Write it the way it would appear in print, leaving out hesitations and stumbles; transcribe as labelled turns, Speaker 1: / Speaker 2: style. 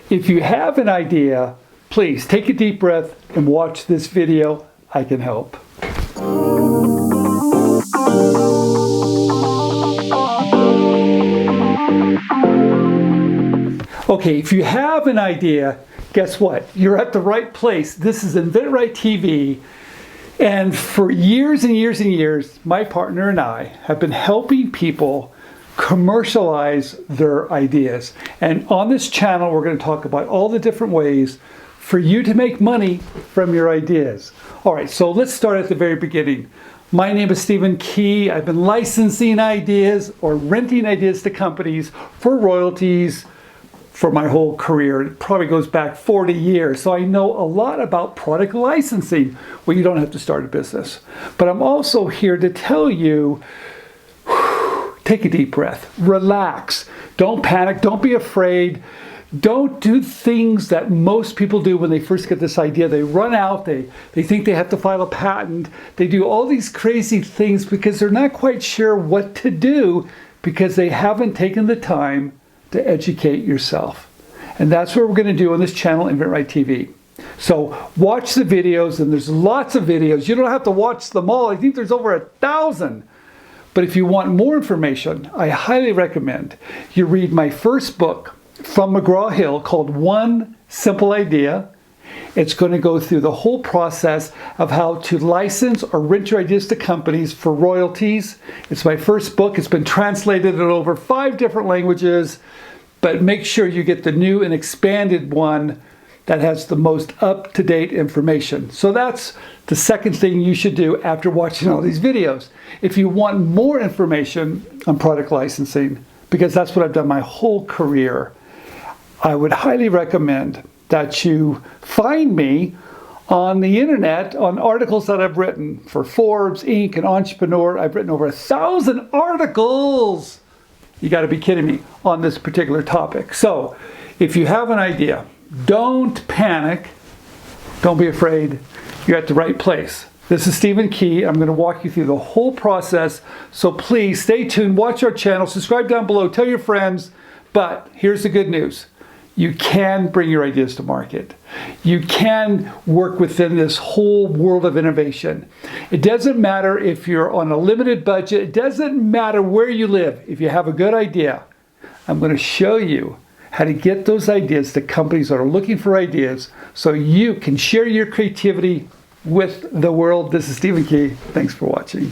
Speaker 1: If you have an idea, please take a deep breath and watch this video. I can help. Okay, if you have an idea, guess what? You're at the right place. This is inventRightTV. And for years and years and years, my partner and I have been helping people commercialize their ideas. And on this channel, we're going to talk about all the different ways for you to make money from your ideas. All right, so let's start at the very beginning. My name is Stephen Key. I've been licensing ideas or renting ideas to companies for royalties for my whole career. It probably goes back 40 years. So I know a lot about product licensing. Well, you don't have to start a business. But I'm also here to tell you, take a deep breath, relax, don't panic, don't be afraid. Don't do things that most people do when they first get this idea. They run out, they think they have to file a patent. They do all these crazy things because they're not quite sure what to do because they haven't taken the time to educate yourself. And that's what we're going to do on this channel, inventRightTV. So watch the videos, and there's lots of videos. You don't have to watch them all. I think there's over 1,000. But if you want more information, I highly recommend you read my first book from McGraw-Hill called One Simple Idea. It's going to go through the whole process of how to license or rent your ideas to companies for royalties. It's my first book. It's been translated in over 5 different languages, but make sure you get the new and expanded one that has the most up-to-date information. So that's the second thing you should do after watching all these videos. If you want more information on product licensing, because that's what I've done my whole career, I would highly recommend that you find me on the internet on articles that I've written for Forbes, Inc. and Entrepreneur. I've written over 1,000 articles. You got to be kidding me on this particular topic. So if you have an idea, don't panic. Don't be afraid. You're at the right place. This is Stephen Key. I'm going to walk you through the whole process. So please stay tuned, watch our channel, subscribe down below, tell your friends. But here's the good news. You can bring your ideas to market. You can work within this whole world of innovation. It doesn't matter if you're on a limited budget. It doesn't matter where you live. If you have a good idea, I'm going to show you how to get those ideas to companies that are looking for ideas so you can share your creativity with the world. This is Stephen Key. Thanks for watching.